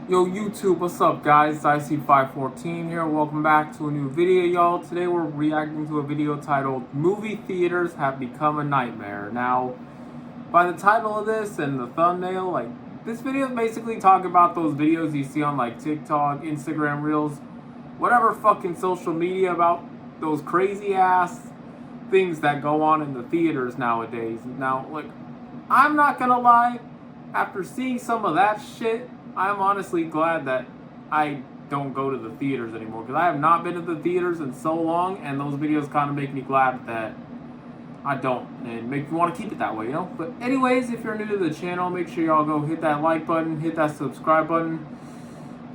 Yo YouTube, what's up guys? It's IC514 here. Welcome back to a new video, y'all. Today we're reacting to a video titled Movie Theaters Have Become a Nightmare. Now, by the title of this and the thumbnail, this video is basically talking about those videos you see on like TikTok, Instagram Reels, whatever fucking social media about those crazy ass things that go on in the theaters nowadays. Now, I'm not gonna lie, after seeing some of that shit, I'm honestly glad that I don't go to the theaters anymore, because I have not been to the theaters in so long, and those videos kind of make me glad that I don't, and make me want to keep it that way, you know? But anyways, if you're new to the channel, make sure y'all go hit that like button, hit that subscribe button,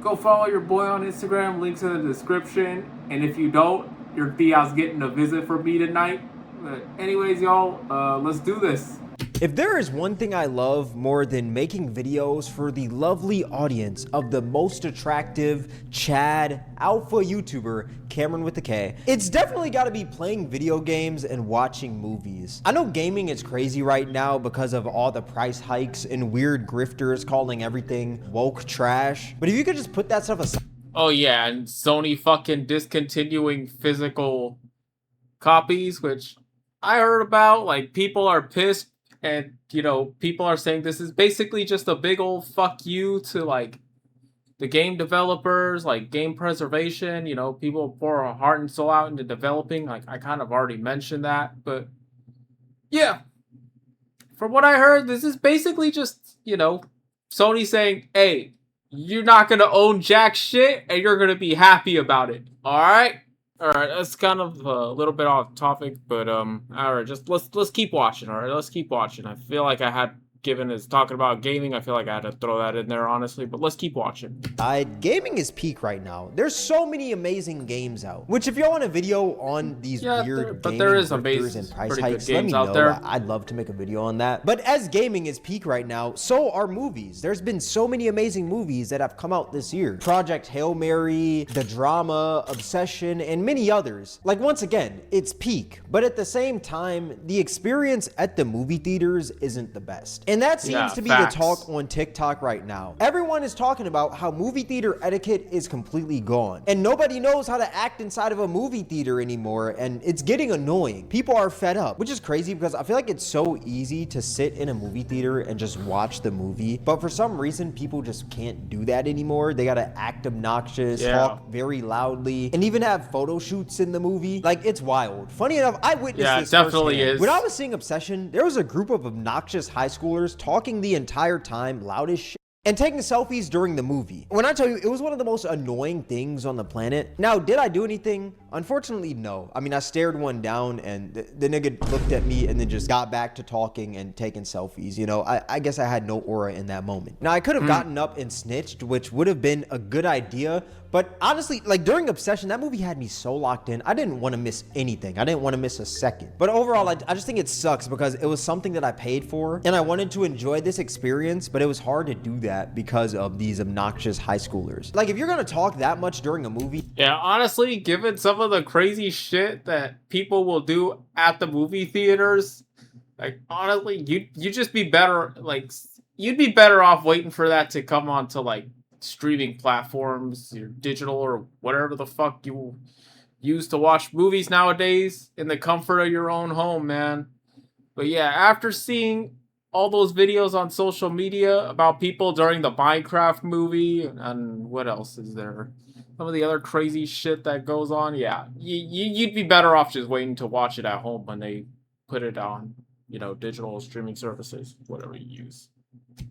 go follow your boy on Instagram, links in the description, and if you don't, your tia's getting a visit from me tonight. But anyways, y'all, let's do this. If there is one thing I love more than making videos for the lovely audience of the most attractive Chad alpha YouTuber, Cameron with the K, it's definitely gotta be playing video games and watching movies. I know gaming is crazy right now because of all the price hikes and weird grifters calling everything woke trash, but if you could just put that stuff aside. Oh yeah, and Sony fucking discontinuing physical copies, which I heard about. Like, people are pissed, and people are saying this is basically just a big old fuck you to like the game developers, like game preservation. People pour a heart and soul out into developing. Like, I kind of already mentioned that, but yeah, from what I heard, this is basically just Sony saying, hey, you're not gonna own jack shit, and you're gonna be happy about it. All right, that's kind of a little bit off topic, but all right, just let's keep watching. All right, let's keep watching. I feel like I had, given as talking about gaming, I feel like I had to throw that in there, honestly, but let's keep watching. Gaming is peak right now. There's so many amazing games out, which if y'all want a video on these weird but gaming there is grifters and price pretty hikes, good let me games know. out there. I'd love to make a video on that. But as gaming is peak right now, so are movies. There's been so many amazing movies that have come out this year. Project Hail Mary, The Drama, Obsession, and many others. Like, once again, it's peak, but at the same time, the experience at the movie theaters isn't the best. And that seems to be Facts. the talk on TikTok right now. Everyone is talking about how movie theater etiquette is completely gone, and nobody knows how to act inside of a movie theater anymore, and it's getting annoying. People are fed up, which is crazy because I feel like it's so easy to sit in a movie theater and just watch the movie, but for some reason people just can't do that anymore. They gotta act obnoxious, talk very loudly, and even have photo shoots in the movie. Like, it's wild. Funny enough, I witnessed this definitely firsthand. is. When I was seeing Obsession, there was a group of obnoxious high schoolers talking the entire time, loud as shit, and taking selfies during the movie. When I tell you, it was one of the most annoying things on the planet. Now, did I do anything? Unfortunately, no. I mean, I stared one down, and the nigga looked at me and then just got back to talking and taking selfies. I guess I had no aura in that moment. Now, I could have gotten up and snitched, which would have been a good idea, but honestly, like, during Obsession, that movie had me so locked in. I didn't want to miss anything. I didn't want to miss a second. But overall, I just think it sucks because it was something that I paid for, and I wanted to enjoy this experience, but it was hard to do that because of these obnoxious high schoolers. Like, if you're gonna talk that much during a movie... Yeah, honestly, given some of the crazy shit that people will do at the movie theaters, like, honestly, you just be better, like, you'd be better off waiting for that to come on to, like, streaming platforms, your digital or whatever the fuck you use to watch movies nowadays, in the comfort of your own home, man. But yeah, after seeing all those videos on social media about people during the Minecraft movie, and what else is there? Some of the other crazy shit that goes on, yeah, you'd be better off just waiting to watch it at home when they put it on, digital streaming services, whatever you use.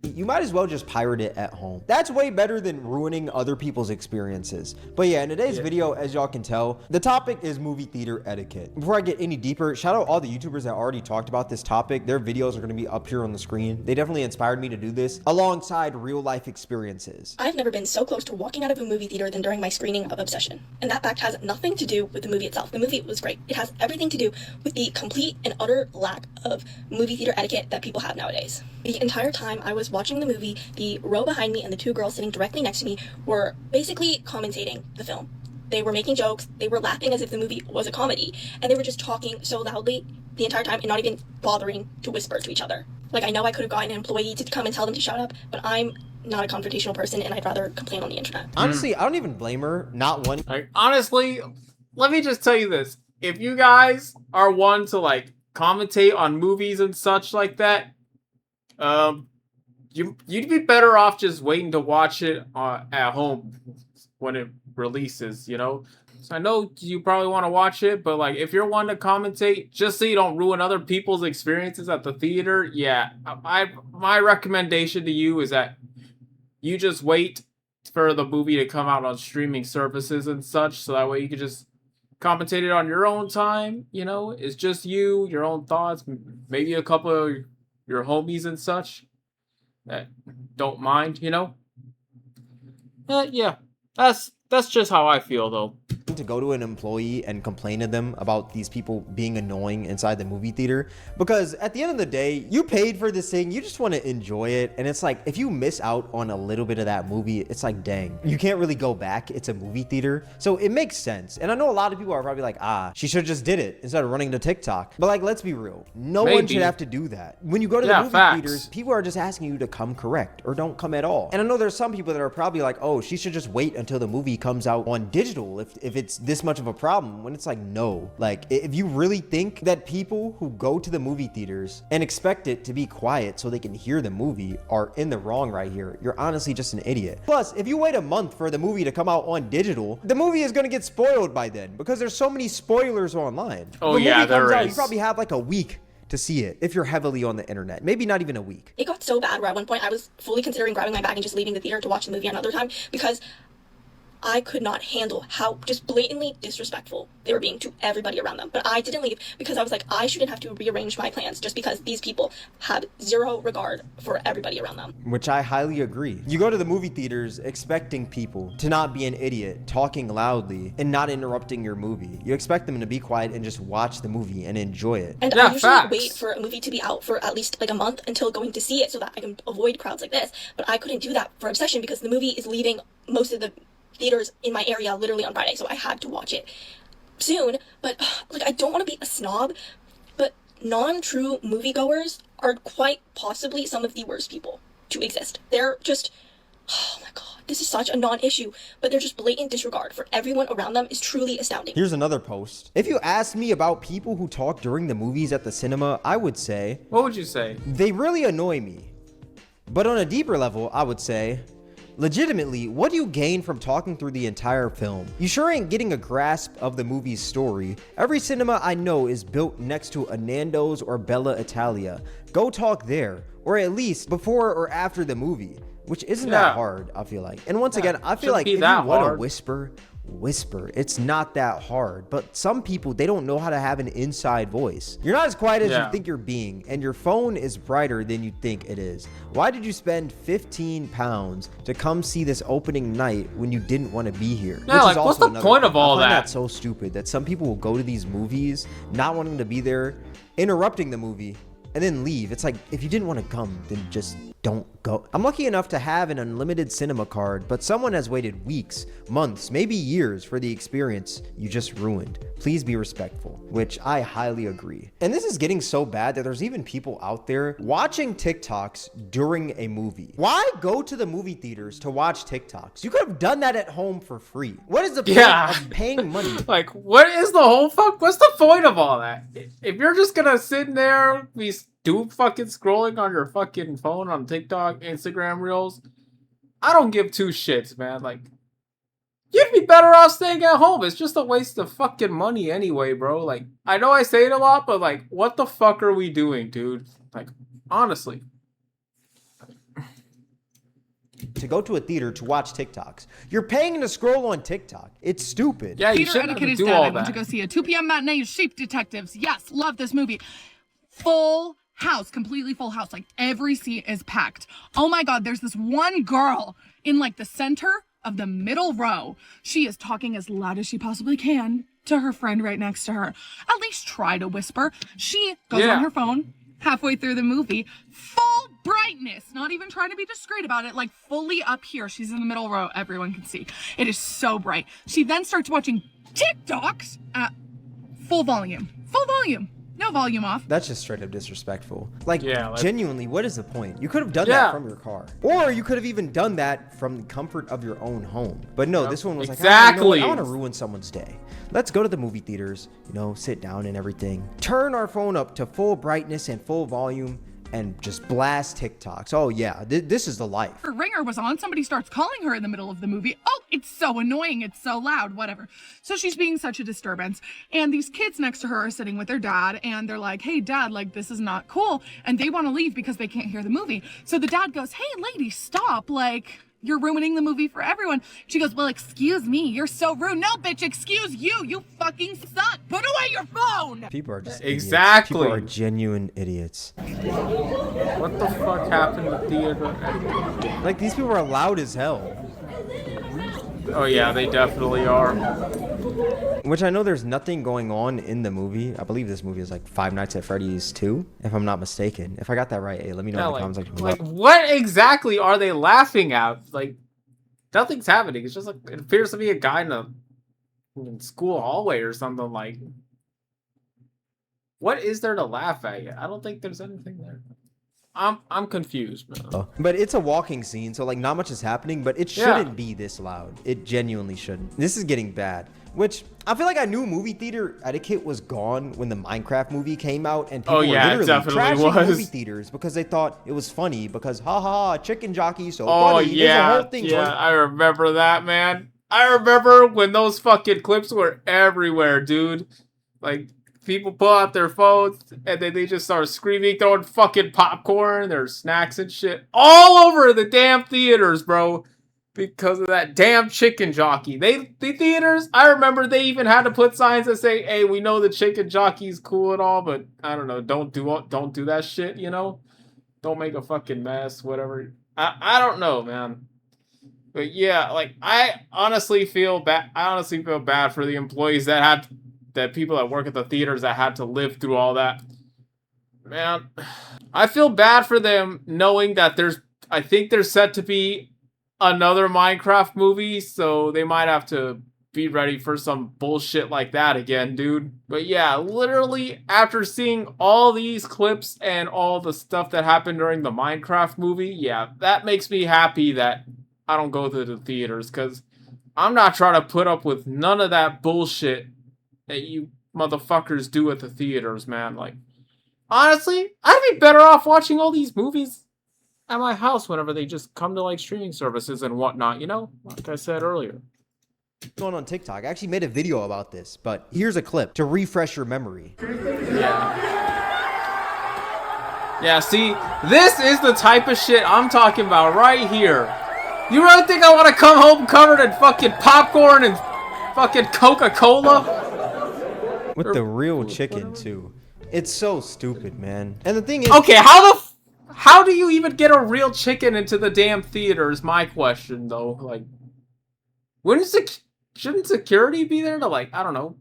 You might as well just pirate it at home. That's way better than ruining other people's experiences. But yeah, in today's video, as y'all can tell, the topic is movie theater etiquette. Before I get any deeper, shout out all the YouTubers that already talked about this topic. Their videos are going to be up here on the screen. They definitely inspired me to do this alongside real life experiences. I've never been so close to walking out of a movie theater than during my screening of Obsession. And that fact has nothing to do with the movie itself. The movie was great. It has everything to do with the complete and utter lack of movie theater etiquette that people have nowadays. The entire time I was watching the movie, the row behind me and the two girls sitting directly next to me were basically commentating the film. They were making jokes, they were laughing as if the movie was a comedy, and they were just talking so loudly the entire time and not even bothering to whisper to each other. Like, I know I could have gotten an employee to come and tell them to shut up, but I'm not a confrontational person, and I'd rather complain on the internet. Honestly, I don't even blame her. Not one. Like, honestly, let me just tell you this. If you guys are one to, like, commentate on movies and such like that, you'd be better off just waiting to watch it at home when it releases, you know? So I know you probably want to watch it, but, like, if you're one to commentate, just so you don't ruin other people's experiences at the theater, yeah, my recommendation to you is that you just wait for the movie to come out on streaming services and such, so that way you can just commentate it on your own time, you know? It's just you, your own thoughts, maybe a couple of your homies and such that don't mind, you know? Yeah, that's just how I feel, though. To go to an employee and complain to them about these people being annoying inside the movie theater, because at the end of the day, you paid for this thing, you just want to enjoy it, and it's like if you miss out on a little bit of that movie, it's like, dang, you can't really go back. It's a movie theater, so it makes sense. And I know a lot of people are probably like, she should have just did it instead of running to TikTok, but like, let's be real, no one should have to do that. When you go to the movie theaters, people are just asking you to come correct or don't come at all. And I know there's some people that are probably like, oh, she should just wait until the movie comes out on digital if it's this much of a problem, when it's like, no. Like, if you really think that people who go to the movie theaters and expect it to be quiet so they can hear the movie are in the wrong right here, you're honestly just an idiot. Plus, if you wait a month for the movie to come out on digital, the movie is going to get spoiled by then because there's so many spoilers online. Oh yeah, there is. You probably have like a week to see it if you're heavily on the internet. Maybe not even a week. It got so bad where at one point I was fully considering grabbing my bag and just leaving the theater to watch the movie another time, because I could not handle how just blatantly disrespectful they were being to everybody around them. But I didn't leave because I was like, I shouldn't have to rearrange my plans just because these people had zero regard for everybody around them. Which I highly agree. You go to the movie theaters expecting people to not be an idiot, talking loudly, and not interrupting your movie. You expect them to be quiet and just watch the movie and enjoy it. And I usually wait for a movie to be out for at least like a month until going to see it so that I can avoid crowds like this. But I couldn't do that for Obsession because the movie is leaving most of the theaters in my area literally on Friday, so I had to watch it soon. But like, I don't want to be a snob, but non-true moviegoers are quite possibly some of the worst people to exist. They're just, oh my god, this is such a non-issue, but their just blatant disregard for everyone around them is truly astounding. Here's another post. If you asked me about people who talk during the movies at the cinema, I would say, what would you say? They really annoy me. But on a deeper level, I would say, legitimately, what do you gain from talking through the entire film? You sure ain't getting a grasp of the movie's story. Every cinema I know is built next to a Nando's or Bella Italia. Go talk there, or at least before or after the movie, which isn't that hard, I feel like. And once again, I feel like if you want to whisper, it's not that hard. But some people, they don't know how to have an inside voice. You're not as quiet as you think you're being, and your phone is brighter than you think it is. Why did you spend 15 pounds to come see this opening night when you didn't want to be here? Yeah, like, what's the point of all that? I find that so stupid that some people will go to these movies not wanting to be there, interrupting the movie, and then leave. It's like, if you didn't want to come, then just don't go. I'm lucky enough to have an unlimited cinema card, but someone has waited weeks, months, maybe years for the experience you just ruined. Please be respectful, which I highly agree. And this is getting so bad that there's even people out there watching TikToks during a movie. Why go to the movie theaters to watch TikToks? You could have done that at home for free. What is the point of paying money? Like, what is the whole what's the point of all that? If you're just gonna sit there, be fucking scrolling on your fucking phone on TikTok, Instagram Reels, I don't give two shits, man. Like, you'd be better off staying at home. It's just a waste of fucking money anyway, bro. Like, I know I say it a lot, but like, what the fuck are we doing, dude? Like, honestly. To go to a theater to watch TikToks. You're paying to scroll on TikTok. It's stupid. Yeah, you shouldn't have to do all that. I went to go see a 2 p.m. matinee, Sheep Detectives. Yes, love this movie. Full house, completely full house. Like, every seat is packed. Oh my god, there's this one girl in like the center of the middle row. She is talking as loud as she possibly can to her friend right next to her. At least try to whisper. She goes on her phone halfway through the movie, full brightness, not even trying to be discreet about it, like fully up here. She's in the middle row, everyone can see. It is so bright. She then starts watching TikToks at full volume. No volume off. That's just straight up disrespectful. Like, Yeah, genuinely, what is the point? You could have done Yeah. that from your car. Or you could have even done that from the comfort of your own home. But no, this one was like, Exactly. I want to ruin someone's day. Let's go to the movie theaters, sit down and everything. Turn our phone up to full brightness and full volume and just blast TikToks. Oh yeah, this is the life. Her ringer was on. Somebody starts calling her in the middle of the movie. Oh, it's so annoying. It's so loud, whatever. So she's being such a disturbance. And these kids next to her are sitting with their dad and they're like, hey, dad, like, this is not cool. And they want to leave because they can't hear the movie. So the dad goes, hey, lady, stop. Like, you're ruining the movie for everyone. She goes, well, excuse me. You're so rude. No, bitch, excuse you. You fucking suck. Put away your phone. People are just Exactly. idiots. People are genuine idiots. What the fuck happened to theater? Like, these people are loud as hell. Oh yeah, they definitely are. Which I know there's nothing going on in the movie. I believe this movie is like Five Nights at Freddy's 2, if I'm not mistaken. If I got that right, hey, let me know Yeah, in the like, comments section. like, what exactly are they laughing at? Like, nothing's happening. It's just like, it appears to be a guy in school hallway or something. Like, what is there to laugh at yet? I don't think there's anything there. I'm confused, man. But it's a walking scene, so like not much is happening, but it shouldn't be this loud. It genuinely shouldn't. This is getting bad. Which I feel like I knew movie theater etiquette was gone when the Minecraft movie came out, and people were literally trashing movie theaters because they thought it was funny because haha, chicken jockey so funny. There's a whole thing yeah, I remember that, man. I remember when those fucking clips were everywhere, dude. Like, people pull out their phones and then they just start screaming, throwing fucking popcorn, their snacks and shit all over the damn theaters, bro. Because of that damn chicken jockey. The theaters, I remember they even had to put signs that say, hey, we know the chicken jockey's cool and all, but I don't know, don't do that shit, Don't make a fucking mess, whatever. I don't know, man. But yeah, like, I honestly feel bad for the employees that people that work at the theaters that had to live through all that. Man, I feel bad for them knowing that I think there's set to be another Minecraft movie, so they might have to be ready for some bullshit like that again, dude. But yeah, literally after seeing all these clips and all the stuff that happened during the Minecraft movie, yeah, that makes me happy that I don't go to the theaters, because I'm not trying to put up with none of that bullshit that you motherfuckers do at the theaters, man. Like, honestly, I'd be better off watching all these movies at my house whenever they just come to, like, streaming services and whatnot, like I said earlier. Going on TikTok. I actually made a video about this, but here's a clip to refresh your memory. Yeah, see, this is the type of shit I'm talking about right here. You really think I want to come home covered in fucking popcorn and fucking Coca-Cola? With the real chicken, too. It's so stupid, man. And the thing is... Okay, how do you even get a real chicken into the damn theater is my question, though. Like, shouldn't security be there to, like, I don't know,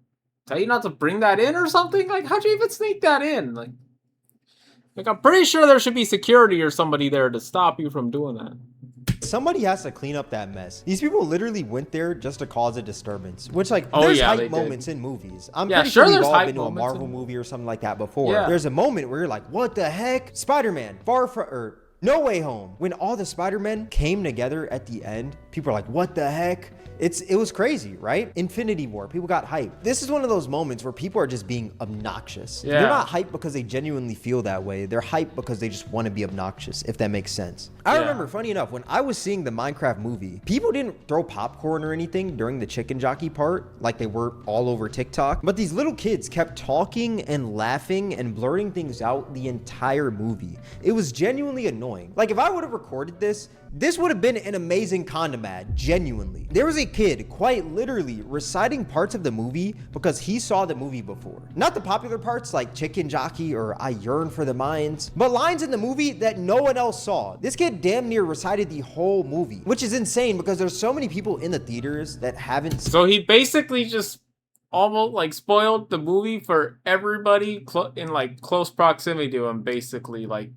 tell you not to bring that in or something? Like, how'd you even sneak that in? Like, I'm pretty sure there should be security or somebody there to stop you from doing that. Somebody has to clean up that mess. These people literally went there just to cause a disturbance. Which, like, there's hype moments in movies. I'm pretty sure we've all been to a Marvel movie or something like that before. Yeah. There's a moment where you're like, what the heck? Spider-Man, No Way Home. When all the Spider-Men came together at the end, people are like, what the heck? It was crazy, right? Infinity War, people got hyped. This is one of those moments where people are just being obnoxious. Yeah. They're not hyped because they genuinely feel that way. They're hyped because they just want to be obnoxious, if that makes sense. I remember, funny enough, when I was seeing the Minecraft movie, people didn't throw popcorn or anything during the chicken jockey part, like they were all over TikTok. But these little kids kept talking and laughing and blurting things out the entire movie. It was genuinely annoying. Like, if I would have recorded this would have been an amazing condom ad, genuinely. There was a kid quite literally reciting parts of the movie because he saw the movie before. Not the popular parts like chicken jockey or I yearn for the mines, but lines in the movie that no one else saw. This kid damn near recited the whole movie, which is insane because there's so many people in the theaters that haven't. So he basically just almost like spoiled the movie for everybody in like close proximity to him, basically. Like,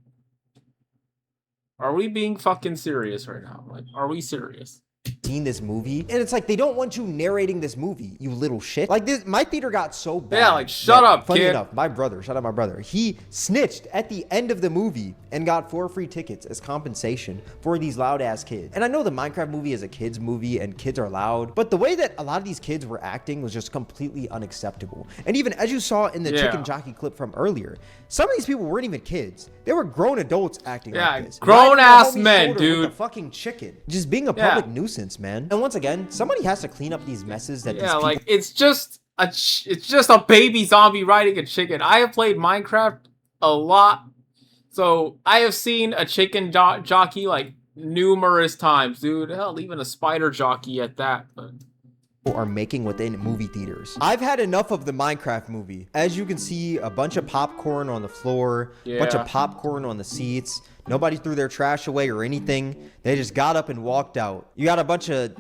are we being fucking serious right now? Like, are we serious? seen this movie, and it's like they don't want you narrating this movie, you little shit. Like this, my theater got so bad. Yeah, like shut up, funny kid. enough, my brother, shout out my brother, he snitched at the end of the movie and got 4 free tickets as compensation for these loud ass kids. And I know the Minecraft movie is a kids movie and kids are loud, but the way that a lot of these kids were acting was just completely unacceptable. And even as you saw in the chicken jockey clip from earlier, some of these people weren't even kids. They were grown adults acting like this. Grown Riding their ass homie's men, shoulder dude. with a fucking chicken. Just being a public nuisance, man. And once again, somebody has to clean up these messes that these people... like it's just a baby zombie riding a chicken. I have played Minecraft a lot, so I have seen a chicken jockey like numerous times, dude. Hell, even a spider jockey at that. But are making within movie theaters. I've had enough of the Minecraft movie. As you can see, a bunch of popcorn on the floor, a bunch of popcorn on the seats. Nobody threw their trash away or anything. They just got up and walked out. You got a bunch of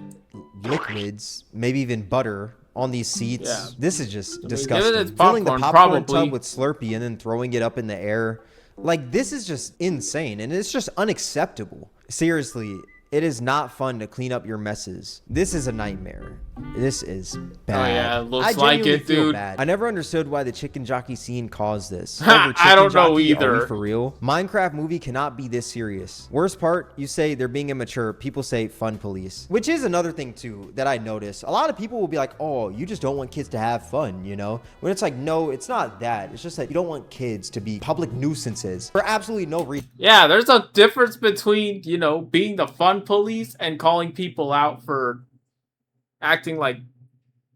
liquids, maybe even butter on these seats. Yeah. This is just Give it disgusting. its Filling the popcorn, popcorn probably. tub with Slurpee and then throwing it up in the air. Like, this is just insane, and it's just unacceptable. Seriously, it is not fun to clean up your messes. This is a nightmare. This is bad. Oh yeah, it looks I like genuinely it, feel dude. bad. I never understood why the chicken jockey scene caused this. I don't know Jockey, either. Are we for real? Minecraft movie cannot be this serious. Worst part, you say they're being immature. People say fun police, which is another thing too that I notice. A lot of people will be like, "Oh, you just don't want kids to have fun," you know? When it's like, no, it's not that. It's just that you don't want kids to be public nuisances for absolutely no reason. Yeah, there's a difference between, you know, being the fun police and calling people out for acting like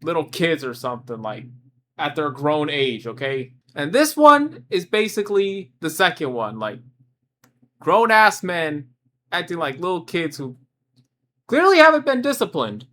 little kids or something, like at their grown age, okay? And this one is basically the second one, like grown ass men acting like little kids who clearly haven't been disciplined.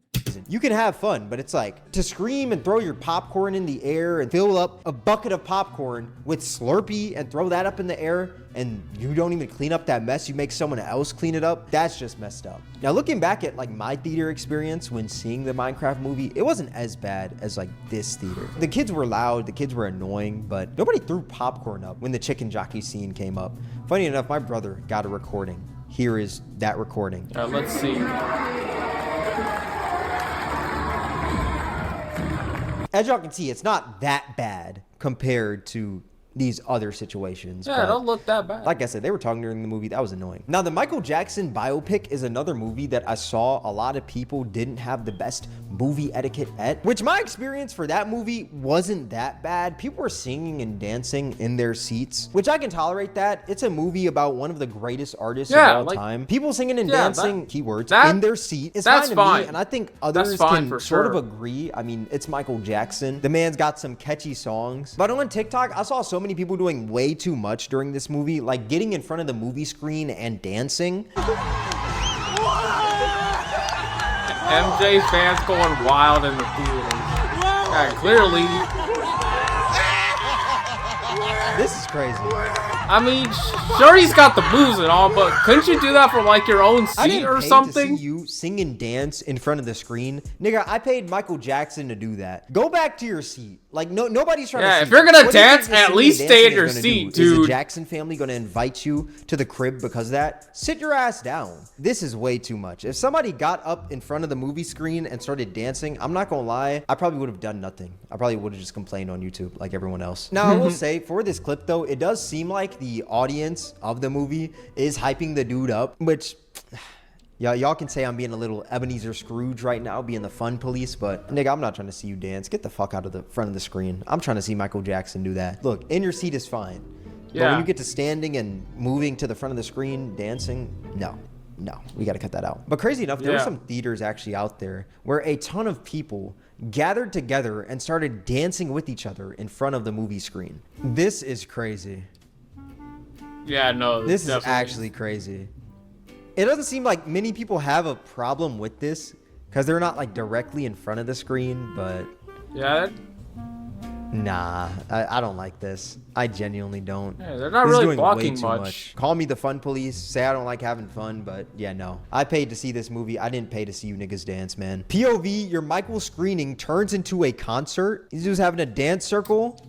You can have fun, but it's like to scream and throw your popcorn in the air and fill up a bucket of popcorn with Slurpee and throw that up in the air, and you don't even clean up that mess. You make someone else clean it up. That's just messed up. Now, looking back at like my theater experience when seeing the Minecraft movie, it wasn't as bad as like this theater. The kids were loud, the kids were annoying, but nobody threw popcorn up when the chicken jockey scene came up. Funny enough, my brother got a recording. Here is that recording. Let's see. As y'all can see, it's not that bad compared to these other situations. Yeah, but it don't look that bad. like I said, they were talking during the movie. That was annoying. Now, the Michael Jackson biopic is another movie that I saw a lot of people didn't have the best movie etiquette at, which my experience for that movie wasn't that bad. People were singing and dancing in their seats, which I can tolerate that. It's a movie about one of the greatest artists of all time. People singing and dancing, keywords, in their seat. It's that's fine to fine. me, and I think others fine can for sort of sure. agree. I mean, it's Michael Jackson. The man's got some catchy songs. But on TikTok, I saw so many people doing way too much during this movie, like getting in front of the movie screen and dancing. MJ fans going wild in the theaters. Yeah, clearly. This is crazy. I mean, sure he's got the moves and all, but couldn't you do that for like your own I seat didn't or pay something? to see you sing and dance in front of the screen. Nigga, I paid Michael Jackson to do that. Go back to your seat. Like, nobody's trying to see if you're gonna you. What do you think dance, this at singing least and stay in dancing your is gonna seat, do? Is the dude. Jackson family gonna invite you to the crib because of that? Sit your ass down. This is way too much. If somebody got up in front of the movie screen and started dancing, I'm not gonna lie, I probably would have done nothing. I probably would have just complained on YouTube like everyone else. Now, I will say, for this clip though, it does seem like the audience of the movie is hyping the dude up, which... y'all can say I'm being a little Ebenezer Scrooge right now, being the fun police, but nigga, I'm not trying to see you dance. Get the fuck out of the front of the screen. I'm trying to see Michael Jackson do that. Look, in your seat is fine. But when you get to standing and moving to the front of the screen, dancing, no, we got to cut that out. But crazy enough, there were some theaters actually out there where a ton of people gathered together and started dancing with each other in front of the movie screen. This is crazy. Yeah, no. This is definitely. actually crazy. It doesn't seem like many people have a problem with this because they're not like directly in front of the screen, but Yeah, nah, I don't like this. I genuinely don't. yeah, they're not This is really doing blocking way too much. Call me the fun police. Say I don't like having fun, but yeah, no. I paid to see this movie. I didn't pay to see you niggas dance, man. POV, your Michael screening turns into a concert. These dudes having a dance circle.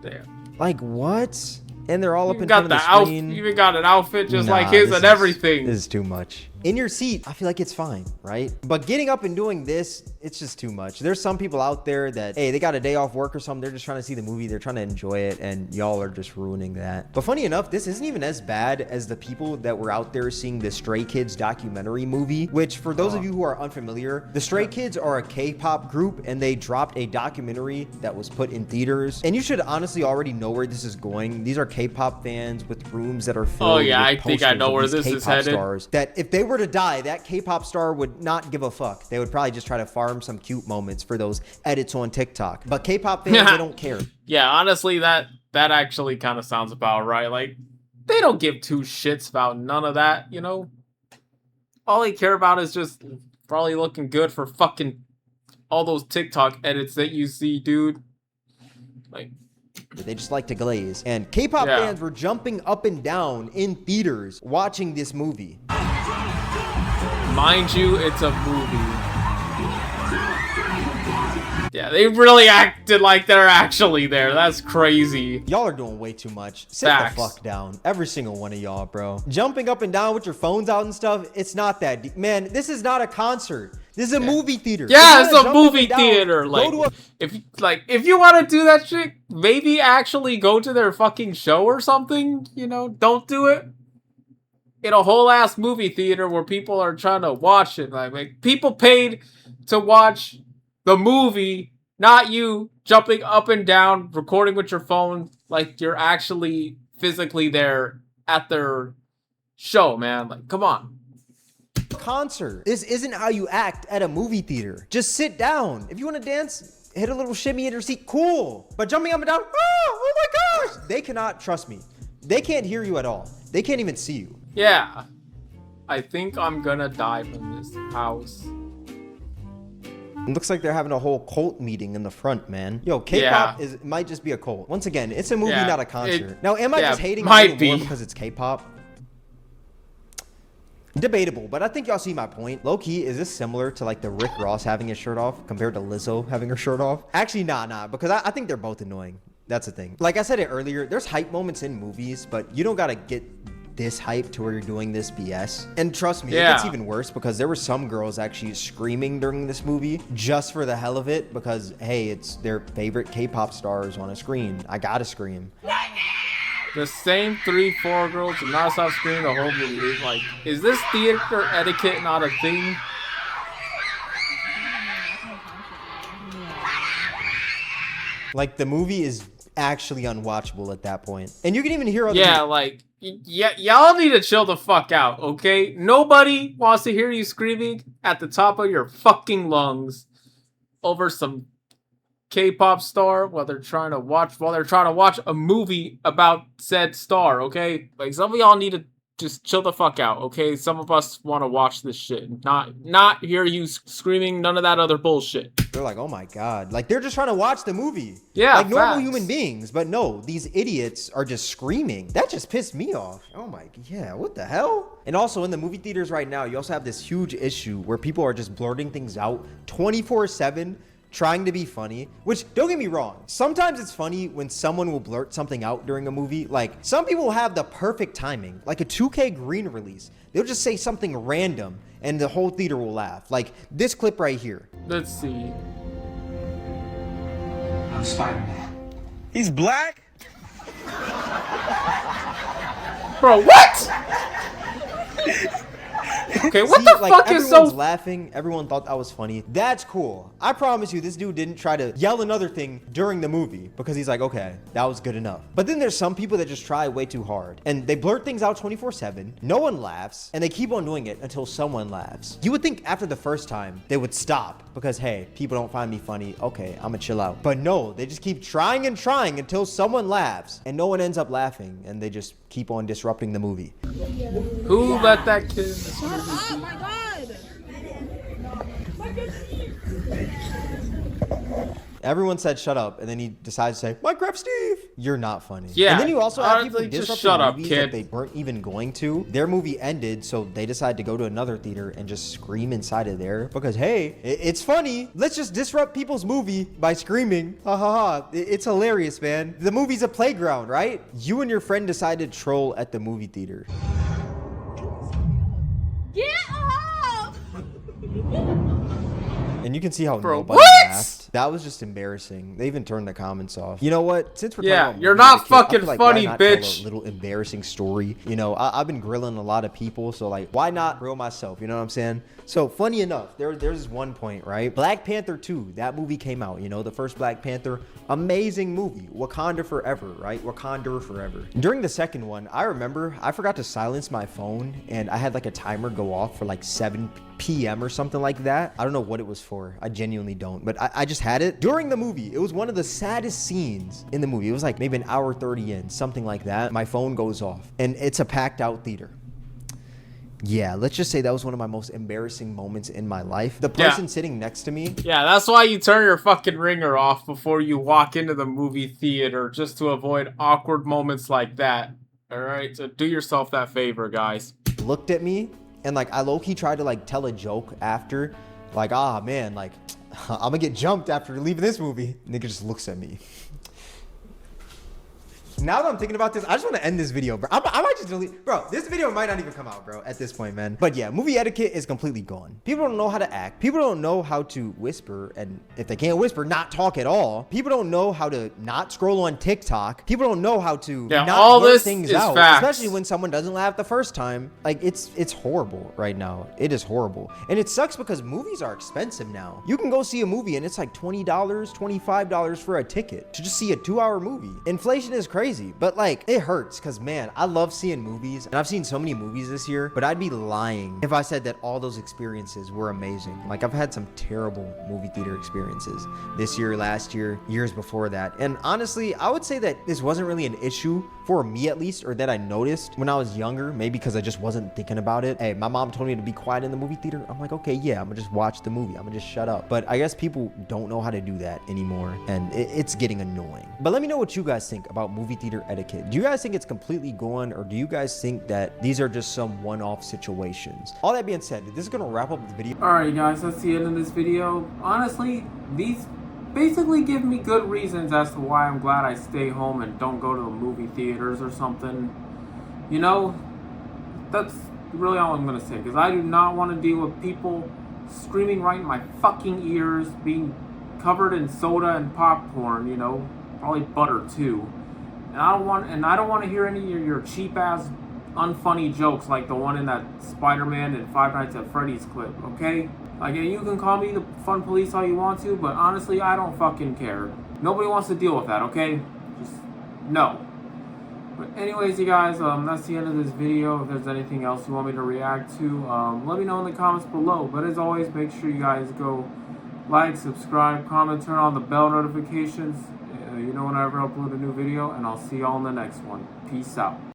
Damn. Like what? And they're all up You in got front the of the outfit. screen. You even got an outfit just like Nah, his this and is- everything. This is too much. in your seat, I feel like it's fine, right? But getting up and doing this, it's just too much. There's some people out there that, hey, they got a day off work or something. They're just trying to see the movie. They're trying to enjoy it. And y'all are just ruining that. But funny enough, this isn't even as bad as the people that were out there seeing the Stray Kids documentary movie, which for those of you who are unfamiliar, the Stray Kids are a K-pop group and they dropped a documentary that was put in theaters. And you should honestly already know where this is going. These are K-pop fans with rooms that are filled with I think I know where this is headed. Stars that if they were to die, that K-pop star would not give a fuck. They would probably just try to farm some cute moments for those edits on TikTok. But K-pop fans, they don't care. Yeah, honestly, that actually kind of sounds about right. Like, they don't give two shits about none of that, you know? All they care about is just probably looking good for fucking all those TikTok edits that you see, dude. Like, they just like to glaze. And K-pop fans were jumping up and down in theaters watching this movie. Mind you, it's a movie. Yeah, they really acted like they're actually there. That's crazy. Y'all are doing way too much. Sit Facts. the fuck down. Every single one of y'all, bro. Jumping up and down with your phones out and stuff, it's not that deep. Man, this is not a concert. This is a movie theater. Yeah, it's a movie theater. Like, if you want to do that shit, maybe actually go to their fucking show or something. You know, don't do it in a whole ass movie theater where people are trying to watch it. Like people paid to watch the movie, not you jumping up and down, recording with your phone like you're actually physically there at their show, man. Like, come on. Concert. This isn't how you act at a movie theater. Just sit down. If you want to dance, hit a little shimmy in your seat, cool. But jumping up and down, oh my gosh. They cannot, trust me. They can't hear you at all. They can't even see you. Yeah. I think I'm gonna die from this house. It looks like they're having a whole cult meeting in the front, man. Yo, K-pop might just be a cult. Once again, it's a movie, not a concert. Now, am I just hating it a little more because it's K-pop? Debatable, but I think y'all see my point. Low-key, is this similar to like the Rick Ross having his shirt off compared to Lizzo having her shirt off? Actually, nah, because I think they're both annoying. That's the thing. Like I said it earlier, there's hype moments in movies, but you don't gotta get this hype to where you're doing this BS. And trust me, it gets even worse because there were some girls actually screaming during this movie just for the hell of it because, hey, it's their favorite K-pop stars on a screen. I gotta scream. The same 3-4 girls did not stop screaming the whole movie. Like, is this theater etiquette not a thing? Like, the movie is actually unwatchable at that point. And you can even hear other like, y'all need to chill the fuck out, okay? Nobody wants to hear you screaming at the top of your fucking lungs over some K-pop star while they're trying to watch a movie about said star, okay? Like, some of y'all need to just chill the fuck out, okay? Some of us want to watch this shit, not hear you screaming none of that other bullshit. They're like, oh my god, like they're just trying to watch the movie, like normal human beings. But no, these idiots are just screaming. That just pissed me off. Oh my, what the hell? And also in the movie theaters right now, you also have this huge issue where people are just blurting things out 24/7, trying to be funny, which, don't get me wrong, sometimes it's funny when someone will blurt something out during a movie. Like, some people have the perfect timing, like a 2K Green release. They'll just say something random and the whole theater will laugh. Like this clip right here. Let's see. I'm Spider-Man. He's black? Bro, what? Okay, what the fuck is so... Everyone's laughing. Everyone thought that was funny. That's cool. I promise you, this dude didn't try to yell another thing during the movie because he's like, okay, that was good enough. But then there's some people that just try way too hard and they blurt things out 24/7. No one laughs and they keep on doing it until someone laughs. You would think after the first time they would stop because, hey, people don't find me funny. Okay, I'm gonna chill out. But no, they just keep trying and trying until someone laughs and no one ends up laughing and they just keep on disrupting the movie. Who let that kid... Oh my god! Everyone said shut up, and then he decides to say, Minecraft Steve! You're not funny. Yeah. And then you also have people just shut up, movies kid. that they weren't even going to. Their movie ended, so they decided to go to another theater and just scream inside of there because, hey, it's funny. Let's just disrupt people's movie by screaming. Ha ha ha. It's hilarious, man. The movie's a playground, right? You and your friend decided to troll at the movie theater. Get And you can see how Bro, nobody what? laughed. That was just embarrassing. They even turned the comments off. You know what? Since we're Yeah, talking about you're movie not etiquette, I fucking feel like funny, why not tell bitch. a little embarrassing story. You know, I've been grilling a lot of people, so like, why not grill myself? You know what I'm saying? So funny enough, there's this one point, right? Black Panther 2, that movie came out. You know, the first Black Panther, amazing movie. Wakanda forever, right? Wakanda forever. During the second one, I remember I forgot to silence my phone, and I had like a timer go off for like 7 p.m. or something like that. I don't know what it was for. I genuinely don't, but I just had it during the movie. It was one of the saddest scenes in the movie. It was like maybe an hour 30 in, something like that. My phone goes off, and it's a packed out theater. Yeah, let's just say that was one of my most embarrassing moments in my life. The person sitting next to me. Yeah, that's why you turn your fucking ringer off before you walk into the movie theater, just to avoid awkward moments like that. Alright, so do yourself that favor, guys. Looked at me, and like I low-key tried to like tell a joke after. Like, ah man, like I'm gonna get jumped after leaving this movie. Nigga just looks at me. Now that I'm thinking about this, I just want to end this video, bro. I might just delete, bro. This video might not even come out, bro, at this point, man. But yeah, movie etiquette is completely gone. People don't know how to act. People don't know how to whisper, and if they can't whisper, not talk at all. People don't know how to not scroll on TikTok. People don't know how to not all blurt this things is out, facts. especially when someone doesn't laugh the first time. Like it's horrible right now. It is horrible, and it sucks because movies are expensive now. You can go see a movie, and it's like $20, $25 for a ticket to just see a 2-hour movie. Inflation is crazy, but like, it hurts because, man, I love seeing movies, and I've seen so many movies this year, but I'd be lying if I said that all those experiences were amazing. Like, I've had some terrible movie theater experiences this year, last year, years before that. And honestly, I would say that this wasn't really an issue for me, at least, or that I noticed when I was younger, maybe because I just wasn't thinking about it. Hey, my mom told me to be quiet in the movie theater. I'm like, okay, yeah, I'm gonna just watch the movie. I'm gonna just shut up. But I guess people don't know how to do that anymore, and it's getting annoying. But let me know what you guys think about movie theater etiquette. Do you guys think it's completely gone, or do you guys think that these are just some one-off situations? All that being said, this is gonna wrap up the video. Alright guys, that's the end of this video. Honestly, these basically give me good reasons as to why I'm glad I stay home and don't go to the movie theaters or something. You know, that's really all I'm gonna say, because I do not want to deal with people screaming right in my fucking ears, being covered in soda and popcorn, you know, probably butter too. And I don't want to hear any of your cheap ass unfunny jokes like the one in that Spider-Man and Five Nights at Freddy's clip, okay? Like, you can call me the fun police all you want to, but honestly, I don't fucking care. Nobody wants to deal with that, okay? Just, no. But anyways, you guys, that's the end of this video. If there's anything else you want me to react to, let me know in the comments below. But as always, make sure you guys go like, subscribe, comment, turn on the bell notifications. You know whenever I upload a new video, and I'll see y'all in the next one. Peace out.